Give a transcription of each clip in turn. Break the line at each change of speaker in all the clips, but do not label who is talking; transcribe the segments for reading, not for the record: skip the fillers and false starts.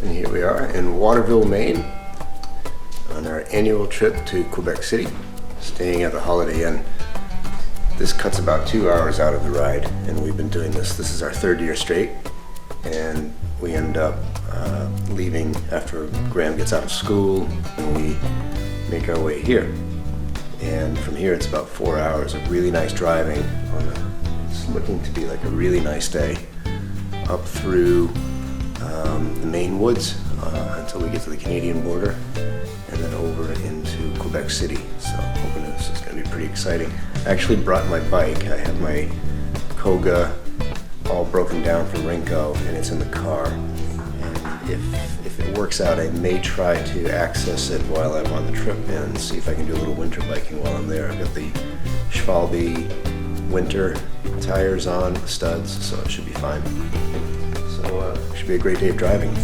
And here we are in Waterville, Maine on our annual trip to Quebec City, staying at the Holiday Inn. This cuts about 2 hours out of the ride, and we've been doing this. This is our third year straight, and we end up leaving after Graham gets out of school, and we make our way here. And from here it's about 4 hours of really nice driving on it's looking to be like a really nice day, up through the Maine woods until we get to the Canadian border, and then over into Quebec City. So I'm hoping this is going to be pretty exciting. I actually brought my bike. I have my Koga all broken down from Rinko, and it's in the car. And if it works out, I may try to access it while I'm on the trip and see if I can do a little winter biking while I'm there. I've got the Schwalbe winter tires on, studs, so it should be fine. So it should be a great day of driving.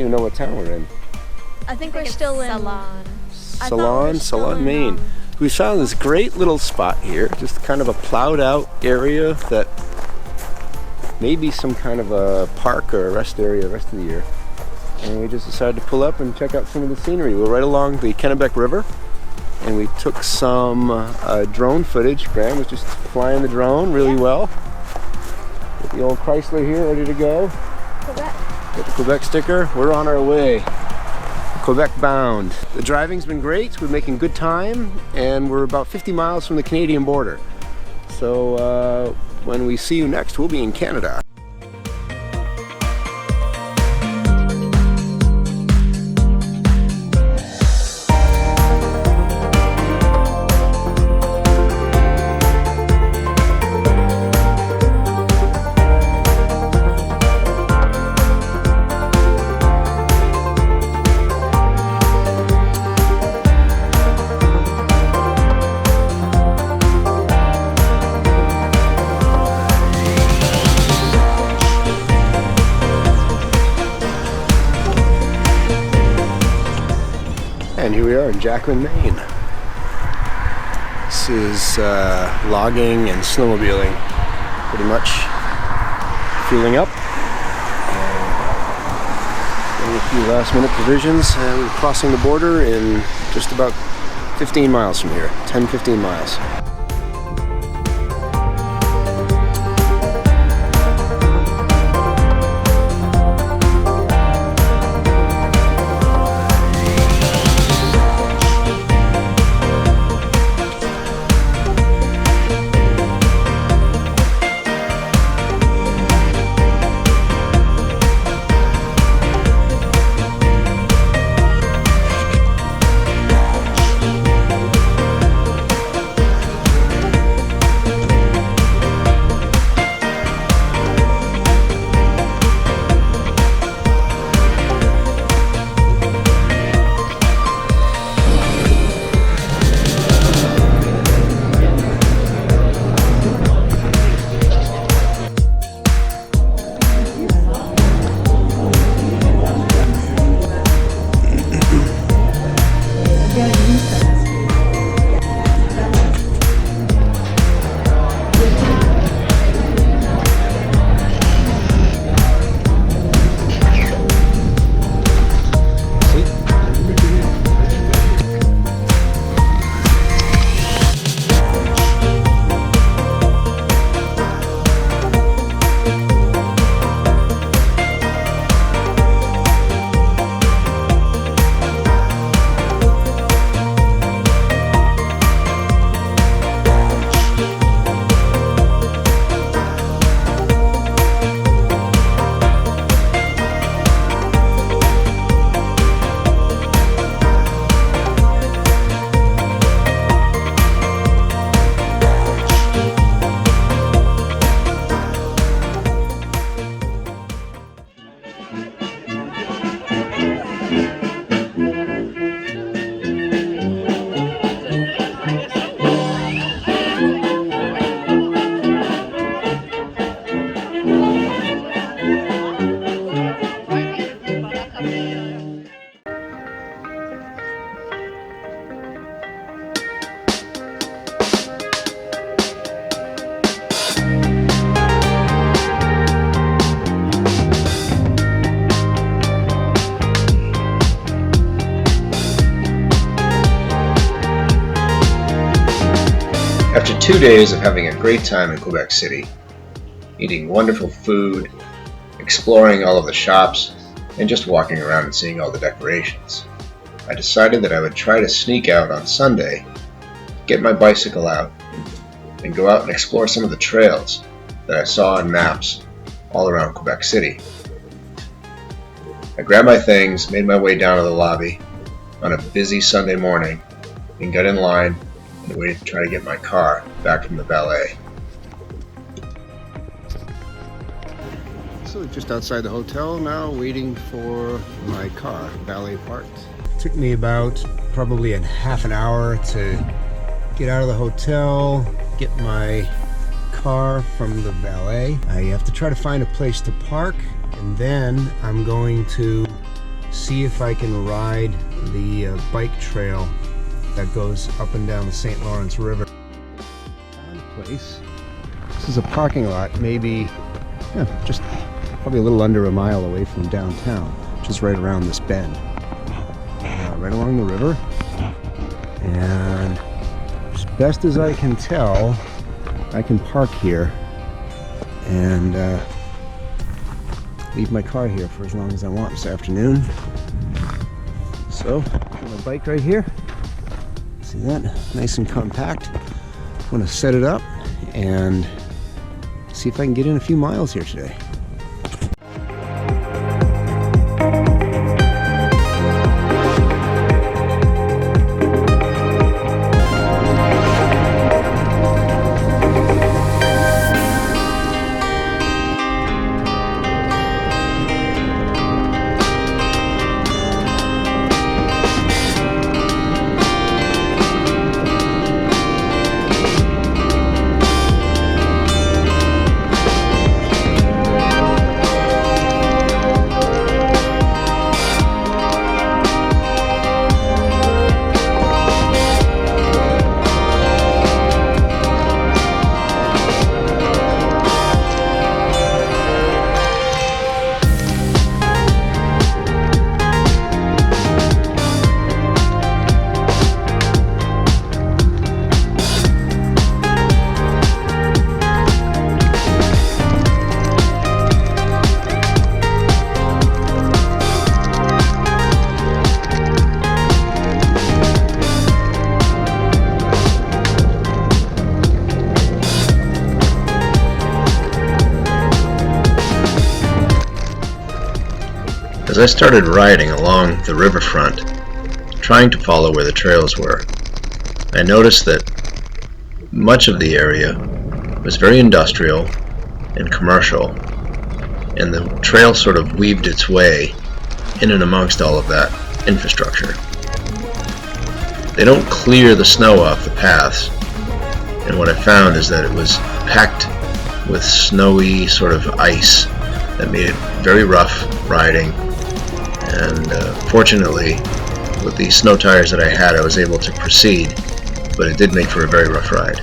Know what town we're in.
I think we're still in
Salon, Maine. We found this great little spot here, just kind of a plowed out area that may be some kind of a park or a rest area the rest of the year. And we just decided to pull up and check out some of the scenery. We're right along the Kennebec River, and we took some drone footage. Graham was just flying the drone really well. With the old Chrysler here ready to go.
Quebec.
Got the Quebec sticker. We're on our way. Quebec bound. The driving's been great. We're making good time, and we're about 50 miles from the Canadian border. So when we see you next, we'll be in Canada. And here we are in Jacqueline, Maine. This is logging and snowmobiling, pretty much fueling up. Getting a few last minute provisions, and we're crossing the border in just about 15 miles from here, 10-15 miles. After 2 days of having a great time in Quebec City, eating wonderful food, exploring all of the shops, and just walking around and seeing all the decorations, I decided that I would try to sneak out on Sunday, get my bicycle out, and go out and explore some of the trails that I saw on maps all around Quebec City. I grabbed my things, made my way down to the lobby on a busy Sunday morning, and got in line and waited to try to get my car back from the valet. So just outside the hotel now, waiting for my car, valet parked. Took me about probably a half an hour to get out of the hotel, get my car from the valet. I have to try to find a place to park, and then I'm going to see if I can ride the bike trail that goes up and down the St. Lawrence River. Found a place. This is a parking lot, maybe just probably a little under a mile away from downtown, just right around this bend, right along the river. And as best as I can tell, I can park here and leave my car here for as long as I want this afternoon. So, my bike right here. See that? Nice and compact. I'm going to set it up and see if I can get in a few miles here today. As I started riding along the riverfront, trying to follow where the trails were, I noticed that much of the area was very industrial and commercial, and the trail sort of weaved its way in and amongst all of that infrastructure. They don't clear the snow off the paths, and what I found is that it was packed with snowy sort of ice that made it very rough riding. And fortunately, with the snow tires that I had, I was able to proceed, but it did make for a very rough ride.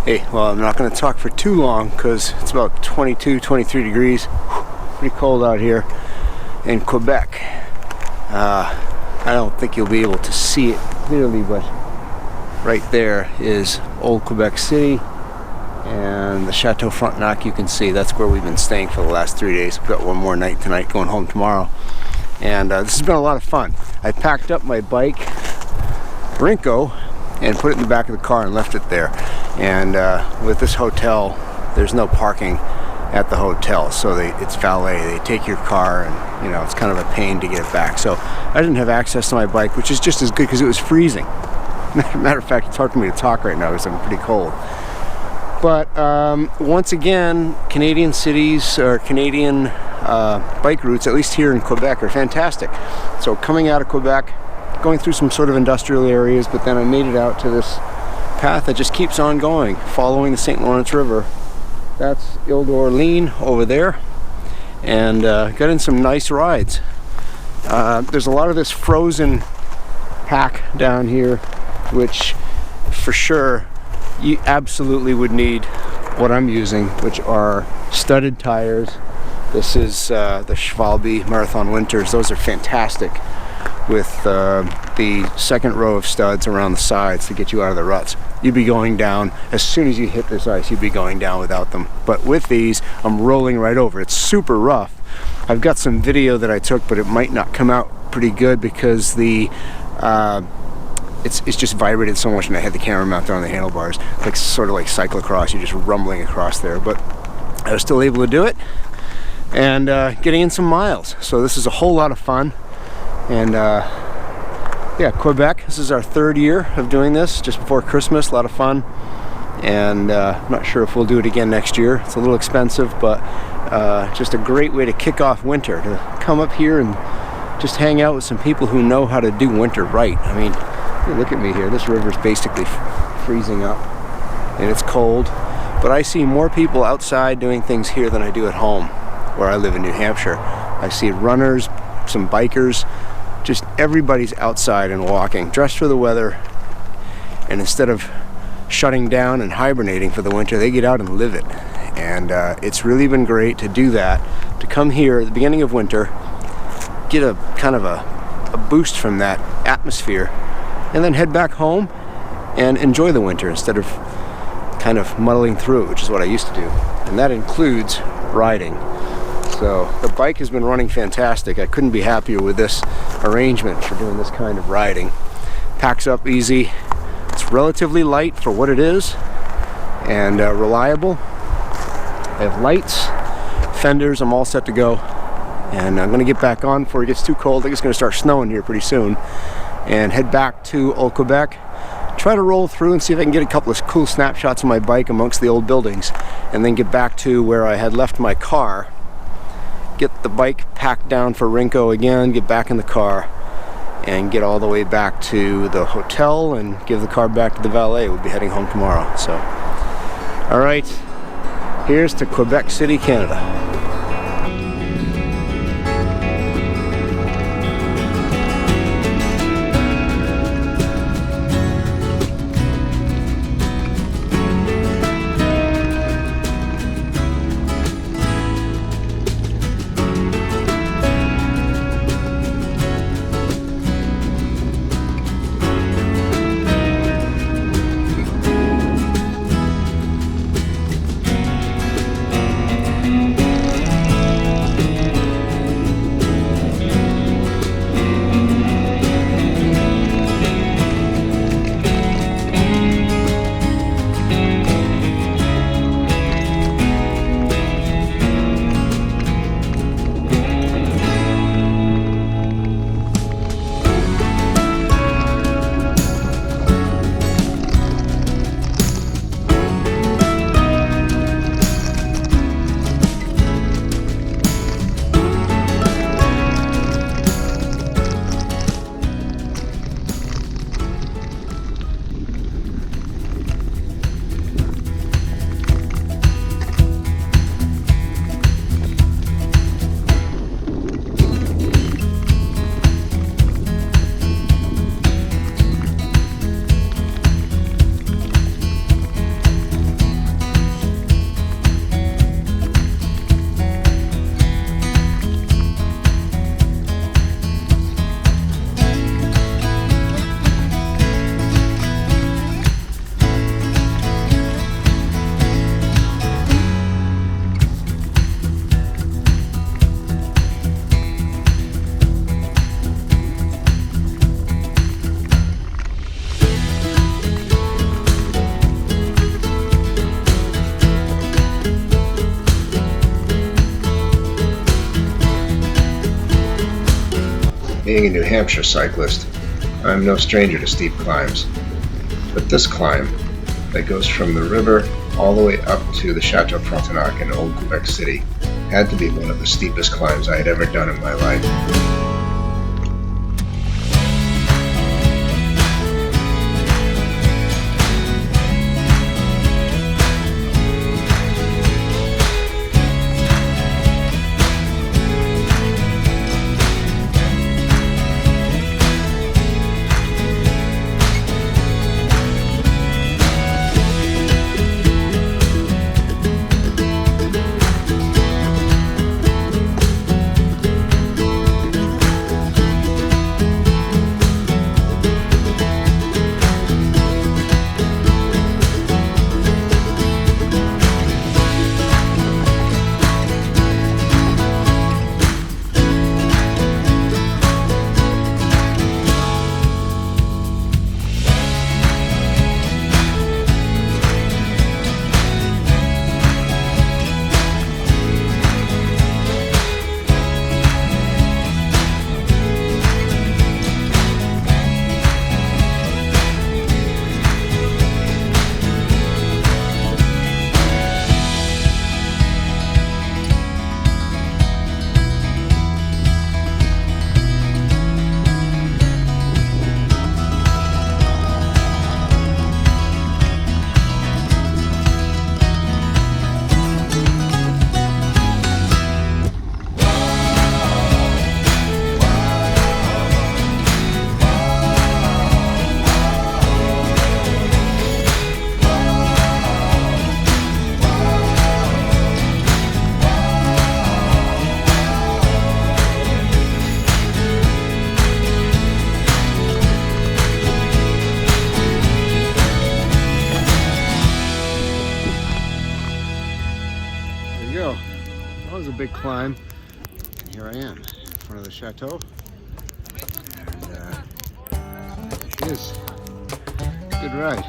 Hey, well, I'm not going to talk for too long because it's about 22, 23 degrees. Pretty cold out here in Quebec. I don't think you'll be able to see it clearly, but right there is old Quebec City, and the Chateau Frontenac you can see. That's where we've been staying for the last 3 days. We've got one more night tonight, going home tomorrow. And this has been a lot of fun. I packed up my bike, Rinko, and put it in the back of the car and left it there. And with this hotel, there's no parking at the hotel, so it's valet. They take your car, and you know, it's kind of a pain to get it back. So I didn't have access to my bike, which is just as good because it was freezing. Matter of fact, it's hard for me to talk right now because I'm pretty cold. But once again, Canadian cities or Canadian bike routes, at least here in Quebec, are fantastic. So coming out of Quebec, going through some sort of industrial areas, but then I made it out to this path that just keeps on going, following the St. Lawrence River. That's Ile d'Orléans over there, and got in some nice rides. There's a lot of this frozen pack down here, which for sure you absolutely would need what I'm using, which are studded tires. This is the Schwalbe Marathon Winters. Those are fantastic, with the second row of studs around the sides to get you out of the ruts. You'd be going down, as soon as you hit this ice, you'd be going down without them. But with these, I'm rolling right over. It's super rough. I've got some video that I took, but it might not come out pretty good because the it's just vibrated so much, and I had the camera mounted on the handlebars, like sort of like cyclocross. You're just rumbling across there, but I was still able to do it, and getting in some miles. So this is a whole lot of fun. And yeah, Quebec, this is our 3rd year of doing this, just before Christmas. A lot of fun, and I'm not sure if we'll do it again next year. It's a little expensive, but just a great way to kick off winter, to come up here and just hang out with some people who know how to do winter right. I mean, look at me here. This river's basically freezing up, and it's cold, but I see more people outside doing things here than I do at home, where I live in New Hampshire. I see runners, some bikers, just everybody's outside and walking, dressed for the weather, and instead of shutting down and hibernating for the winter, they get out and live it. And it's really been great to do that, to come here at the beginning of winter, get a kind of a boost from that atmosphere, and then head back home and enjoy the winter instead of kind of muddling through it, which is what I used to do. And that includes riding. So the bike has been running fantastic. I couldn't be happier with this arrangement for doing this kind of riding. Packs up easy. It's relatively light for what it is, and reliable. I have lights, fenders. I'm all set to go. And I'm going to get back on before it gets too cold. I think it's going to start snowing here pretty soon. And head back to Old Quebec. Try to roll through and see if I can get a couple of cool snapshots of my bike amongst the old buildings. And then get back to where I had left my car. Get the bike packed down for Rinko again, get back in the car, and get all the way back to the hotel and give the car back to the valet. We'll be heading home tomorrow. So, all right, here's to Quebec City, Canada. Being a New Hampshire cyclist, I'm no stranger to steep climbs. But this climb, that goes from the river all the way up to the Chateau Frontenac in old Quebec City, had to be one of the steepest climbs I had ever done in my life. That was a big climb. And here I am in front of the chateau. And it is a good ride.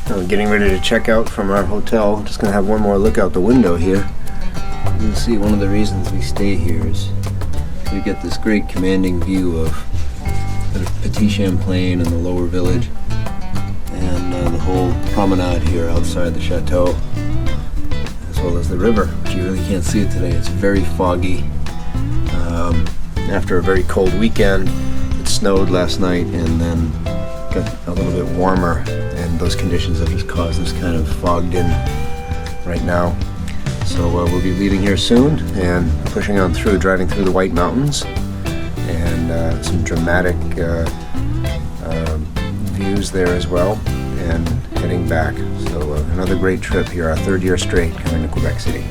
We're getting ready to check out from our hotel. I'm just going to have one more look out the window here. You can see one of the reasons we stay here is we get this great commanding view of Petit Champlain and the lower village, and the whole promenade here outside the chateau, as well as the river, which you really can't see it today. It's very foggy. After a very cold weekend, it snowed last night and then got a little bit warmer, and those conditions have just caused this kind of fogged in right now. So we'll be leaving here soon and pushing on through, driving through the White Mountains, and some dramatic views there as well, and heading back. So another great trip here, our third year straight coming to Quebec City.